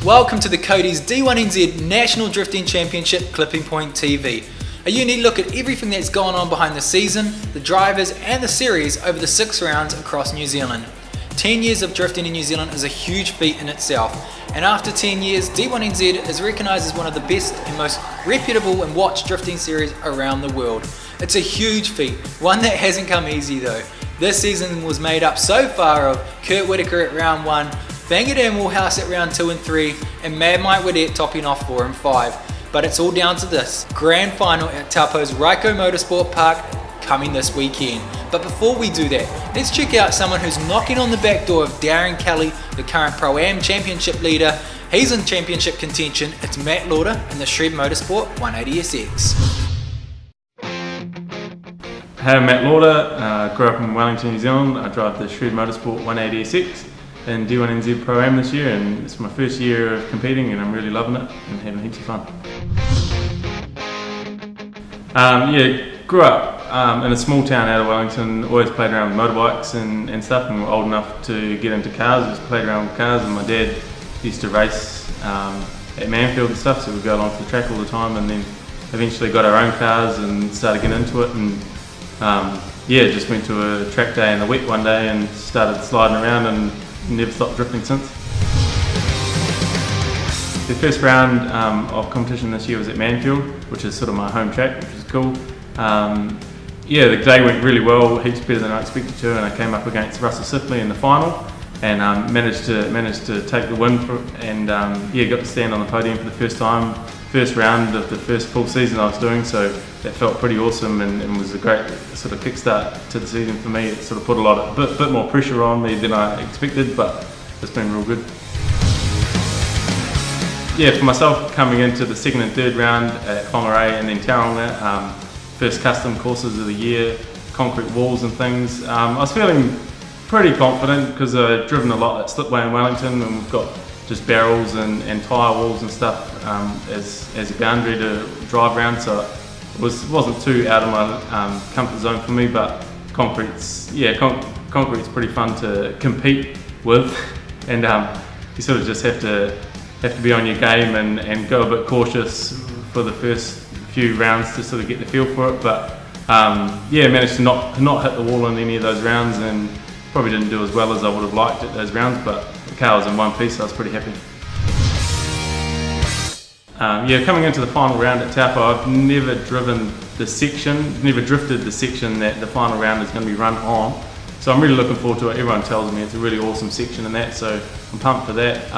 Welcome to the Cody's D1NZ National Drifting Championship Clipping Point TV. A unique look at everything that's gone on behind the season, the drivers and the series over the 6 rounds across New Zealand. 10 years of drifting in New Zealand is a huge feat in itself, and after 10 years, D1NZ is recognised as one of the best and most reputable and watched drifting series around the world. It's a huge feat, one that hasn't come easy though. This season was made up so far of Kurt Whitaker at round 1, Fanga Dan Woolhouse at round 2 and 3, and Mad Mike Widett topping off 4 and 5. But it's all down to this Grand Final at Taupo's Shred Motorsport Park coming this weekend. But before we do that, let's check out someone who's knocking on the back door of Darren Kelly, the current Pro-Am Championship leader. He's in championship contention. It's Matt Lauder in the Shred Motorsport 180SX. Hey, I'm Matt Lauder, grew up in Wellington, New Zealand. I drive the Shred Motorsport 180SX in D1NZ Pro-Am this year, and it's my first year of competing and I'm really loving it and having heaps of fun. Grew up in a small town out of Wellington, always played around with motorbikes and stuff, and we're old enough to get into cars, just played around with cars, and my dad used to race at Manfield and stuff, so we'd go along to the track all the time, and then eventually got our own cars and started getting into it, and just went to a track day in the wet one day and started sliding around and never stopped drifting since. The first round of competition this year was at Manfield, which is sort of my home track, which is cool. The day went really well, heaps better than I expected to, and I came up against Russell Siffley in the final and managed to take the win and got to stand on the podium for the first time. First round of the first full season I was doing, so that felt pretty awesome and was a great sort of kickstart to the season for me. It sort of put a bit more pressure on me than I expected, but it's been real good. Yeah, for myself, coming into the second and third round at Whangarei and then Tauranga, first custom courses of the year, concrete walls and things, I was feeling pretty confident because I've driven a lot at Slipway in Wellington, and we've got just barrels and tyre walls and stuff as a boundary to drive around, so it wasn't too out of my comfort zone for me, but concrete's pretty fun to compete with, and you sort of just have to be on your game and go a bit cautious for the first few rounds to sort of get the feel for it, but managed to not hit the wall in any of those rounds, and probably didn't do as well as I would have liked at those rounds, but the car was in one piece, so I was pretty happy. Coming into the final round at Taupo, I've never drifted the section that the final round is going to be run on, so I'm really looking forward to it. Everyone tells me it's a really awesome section and that, so I'm pumped for that.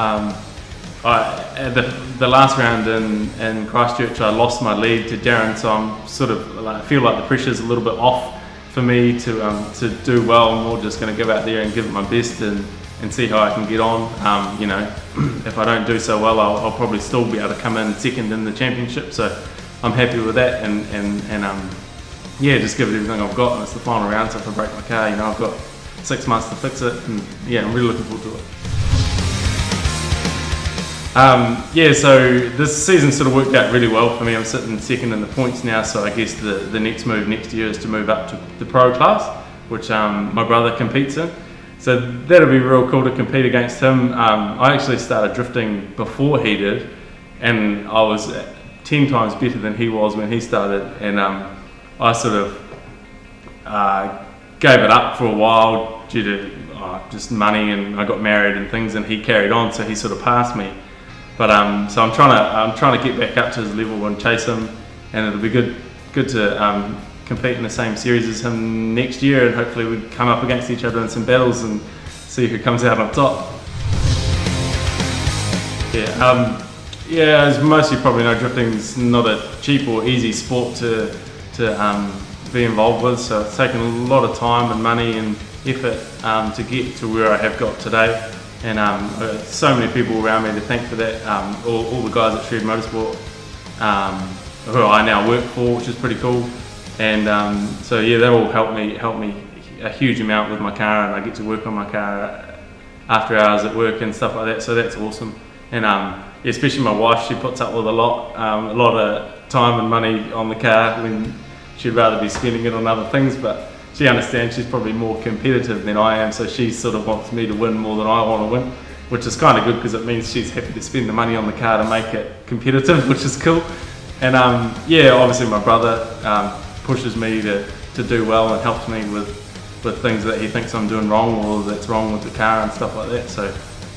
At the last round in Christchurch, I lost my lead to Darren, so I'm sort of I feel like the pressure's a little bit off for me to do well. I'm more just going to go out there and give it my best and see how I can get on. If I don't do so well, I'll probably still be able to come in second in the championship, so I'm happy with that, and just give it everything I've got, and it's the final round, so if I break my car, I've got 6 months to fix it, and I'm really looking forward to it. So this season sort of worked out really well for me. I'm sitting second in the points now, so I guess the next move next year is to move up to the pro class, which my brother competes in. So that'll be real cool to compete against him. I actually started drifting before he did, and I was 10 times better than he was when he started, and I sort of gave it up for a while due to just money, and I got married and things, and he carried on, so he sort of passed me. But so I'm trying to get back up to his level and chase him, and it'll be good to compete in the same series as him next year, and hopefully we come up against each other in some battles and see who comes out on top. As most of you probably know, drifting's not a cheap or easy sport to be involved with, so it's taken a lot of time and money and effort to get to where I have got today. And so many people around me to thank for that. All the guys at Shred Motorsport, who I now work for, which is pretty cool. And they all help me a huge amount with my car, and I get to work on my car after hours at work and stuff like that. So that's awesome. And especially my wife, she puts up with a lot of time and money on the car when she'd rather be spending it on other things. But she understands she's probably more competitive than I am, so she sort of wants me to win more than I want to win, which is kind of good because it means she's happy to spend the money on the car to make it competitive, which is cool. And yeah, obviously my brother pushes me to do well and helps me with things that he thinks I'm doing wrong or that's wrong with the car and stuff like that. So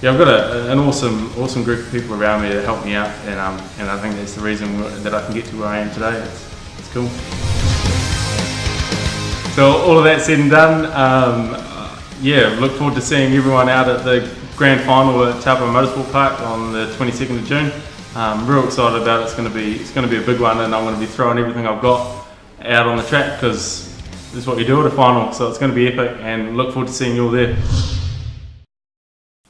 yeah, I've got an awesome group of people around me to help me out, and I think that's the reason that I can get to where I am today. It's cool. So all of that said and done, yeah, look forward to seeing everyone out at the Grand Final at Taupo Motorsport Park on the 22nd of June. Real excited about it. It's going to be a big one, and I'm going to be throwing everything I've got out on the track because this is what you do at a final. So it's going to be epic, and look forward to seeing you all there.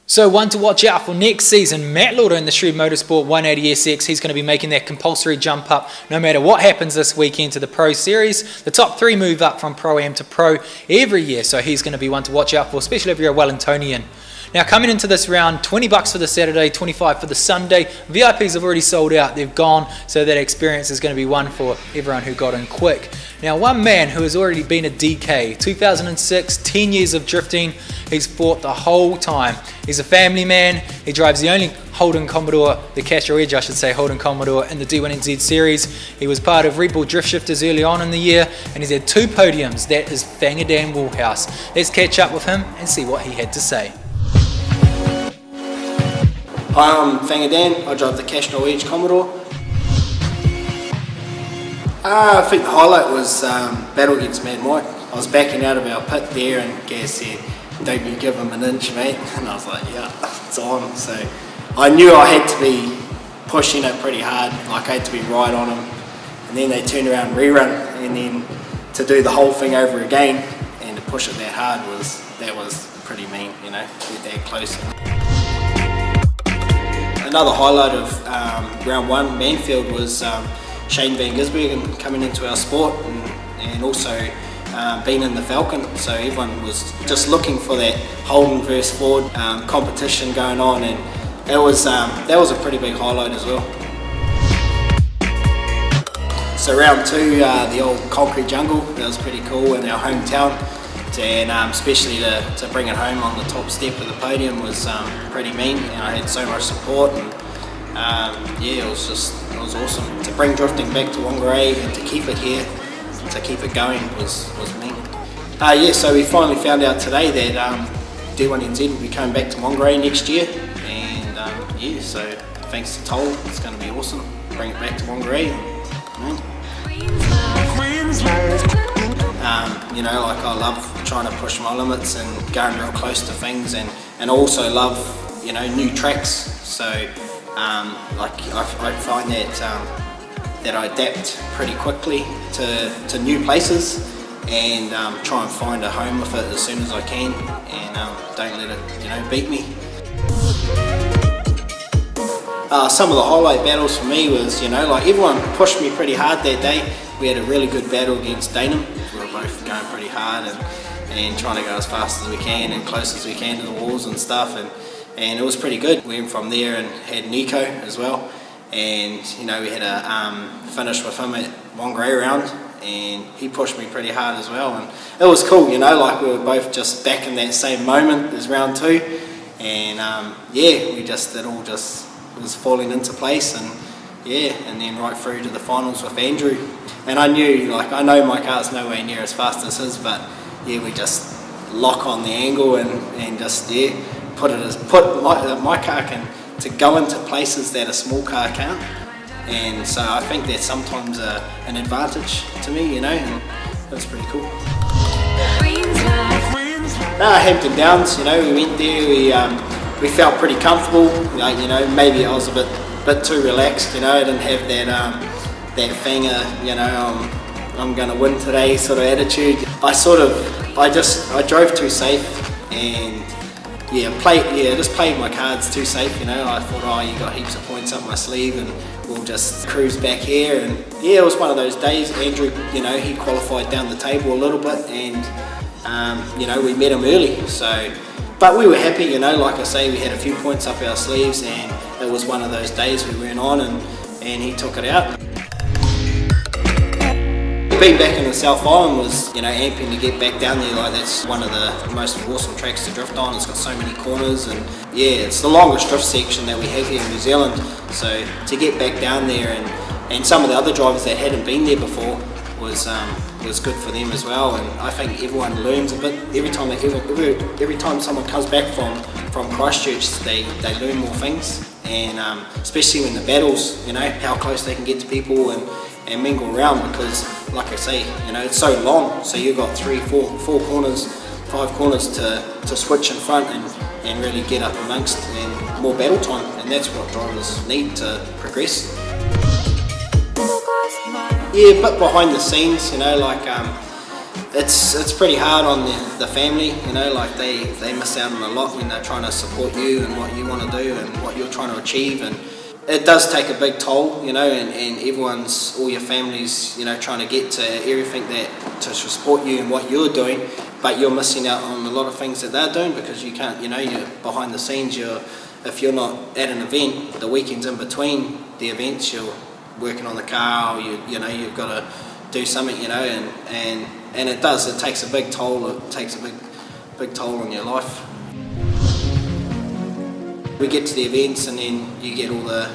So one to watch out for next season, Matt Lauder in the Shred Motorsport 180SX. He's going to be making that compulsory jump up no matter what happens this weekend to the Pro Series. The top 3 move up from Pro-Am to Pro every year, so he's going to be one to watch out for, especially if you're a Wellingtonian. Now coming into this round, $20 for the Saturday, $25 for the Sunday. VIPs have already sold out, they've gone, so that experience is going to be one for everyone who got in quick. Now one man who has already been a DK, 2006, 10 years of drifting, he's fought the whole time. He's a family man, he drives the only Holden Commodore, the Castrol Edge I should say, Holden Commodore in the D1NZ series. He was part of Red Bull Drift Shifters early on in the year, and he's had 2 podiums. That is Fanga Dan Woolhouse. Let's catch up with him and see what he had to say. Hi, I'm Fanga Dan. I drive the Castrol Edge Commodore. I think the highlight was battle against Mad Mike. I was backing out of our pit there and Gaz said, "Don't you give him an inch, mate." And I was like, yeah, it's on. So I knew I had to be pushing it pretty hard, like I had to be right on him. And then they turned around and rerun, and then to do the whole thing over again and to push it that hard was pretty mean, you know, get that close. Another highlight of round 1, Manfield, was Shane Van Gisbergen coming into our sport and also being in the Falcon. So everyone was just looking for that Holden versus Ford competition going on, and that was a pretty big highlight as well. So round 2, the old concrete jungle, that was pretty cool in our hometown. And especially to bring it home on the top step of the podium was pretty mean. And I had so much support, and yeah, it was awesome. To bring drifting back to Whangarei and to keep it here, to keep it going was mean. Yeah, so we finally found out today that D1NZ will be coming back to Whangarei next year, and yeah, so thanks to Toll, it's going to be awesome. Bring it back to Whangarei. You know, like I love trying to push my limits and going real close to things, and also love, you know, new tracks. So like I find that I adapt pretty quickly to new places, and try and find a home with it as soon as I can, and don't let it, you know, beat me. Some of the highlight battles for me was, you know, like everyone pushed me pretty hard that day. We had a really good battle against Danum. We were both going pretty hard and trying to go as fast as we can and close as we can to the walls and stuff, and it was pretty good. We went from there and had Nico as well, and you know, we had a finish with him at Whangarei round, and he pushed me pretty hard as well, and it was cool, you know, like we were both just back in that same moment as round 2, and yeah, it all just was falling into place, and yeah, and then right through to the finals with Andrew. And I knew, like, I know my car's nowhere near as fast as his, but yeah, we just lock on the angle and just, yeah, put my car to go into places that a small car can't. And so I think that's sometimes an advantage to me, you know, and that's pretty cool. Hampton Downs, you know, we went there, we felt pretty comfortable, like, you know, maybe I was a bit too relaxed, you know, I didn't have that Fanga, you know, I'm gonna win today sort of attitude. I drove too safe, and yeah, just played my cards too safe, you know. I thought, oh, you got heaps of points up my sleeve and we'll just cruise back here, and yeah, it was one of those days. Andrew, you know, he qualified down the table a little bit, and you know, we met him early, so, but we were happy, you know, like I say, we had a few points up our sleeves, and it was one of those days we went on and he took it out. being back in the South Island was, you know, amping to get back down there. Like, that's one of the most awesome tracks to drift on. It's got so many corners, and yeah, it's the longest drift section that we have here in New Zealand. So to get back down there, and some of the other drivers that hadn't been there before, was good for them as well. And I think everyone learns a bit every time someone comes back from Christchurch. They learn more things, and especially when the battles, you know, how close they can get to people and mingle around, because like I say, you know, it's so long, so you've got 3, 4 corners, 5 corners to switch in front and really get up amongst, and more battle time, and that's what drivers need to progress. Yeah, a bit behind the scenes, you know, like it's pretty hard on the family, you know, like they miss out on a lot when they're trying to support you and what you want to do and what you're trying to achieve, and it does take a big toll, you know, and all your family's, you know, trying to get to everything to support you and what you're doing, but you're missing out on a lot of things that they're doing because you can't, you know, you're behind the scenes. If you're not at an event, the weekends in between the events, you're working on the car, or you've got to do something, you know, and it takes a big toll. It takes a big toll on your life. We get to the events, and then you get all the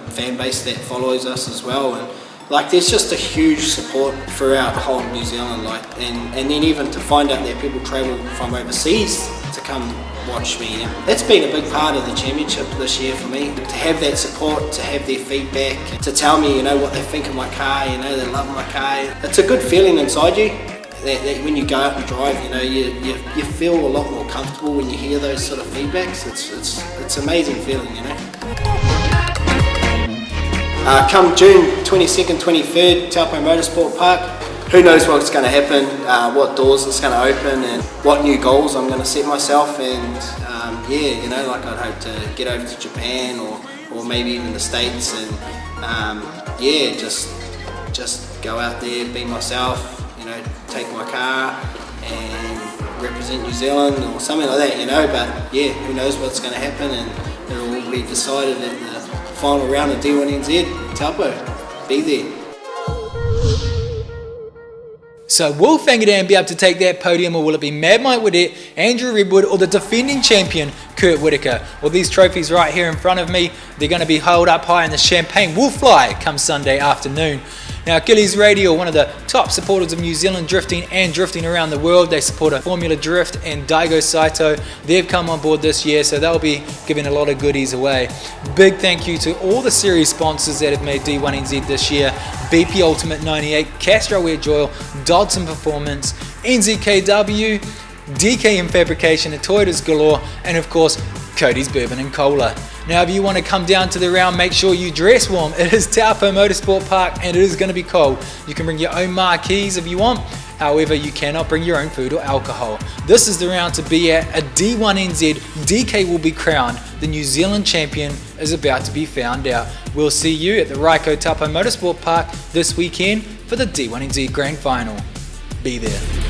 fan base that follows us as well, and like there's just a huge support throughout the whole of New Zealand, like, and then even to find out that people travel from overseas to come watch me. And that's been a big part of the championship this year for me, to have that support, to have their feedback, to tell me, you know, what they think of my car, you know, they love my car. It's a good feeling inside you that when you go out and drive, you know, you feel a lot more comfortable when you hear those sort of feedbacks. It's an amazing feeling, you know. Come June 22nd, 23rd, Taupo Motorsport Park. Who knows what's going to happen, what doors it's going to open, and what new goals I'm going to set myself. And yeah, you know, like I'd hope to get over to Japan or maybe even the States, and yeah, just go out there, be myself, you know, take my car and represent New Zealand or something like that, you know. But yeah, who knows what's going to happen, and it'll all be decided at the final round of D1NZ, Taupo. Be there. So will Fanga Dan be able to take that podium, or will it be Mad Mike Widdett, Andrew Redwood, or the defending champion Kurt Whitaker? Well, these trophies right here in front of me, they're going to be held up high, and the champagne will fly come Sunday afternoon. Now, Gillies Radio, one of the top supporters of New Zealand drifting and drifting around the world, they support a Formula Drift and Daigo Saito. They've come on board this year, so they'll be giving a lot of goodies away. Big thank you to all the series sponsors that have made D1NZ this year: BP Ultimate 98, Castrol Edge Oil, Dodson Performance, NZKW, DKM Fabrication, and Toyotas Galore, and of course, Cody's Bourbon and Cola. Now, if you want to come down to the round, make sure you dress warm. It is Taupo Motorsport Park, and it is going to be cold. You can bring your own marquees if you want. However, you cannot bring your own food or alcohol. This is the round to be at. A D1NZ. DK will be crowned. The New Zealand champion is about to be found out. We'll see you at the Taupo Motorsport Park this weekend for the D1NZ Grand Final. Be there.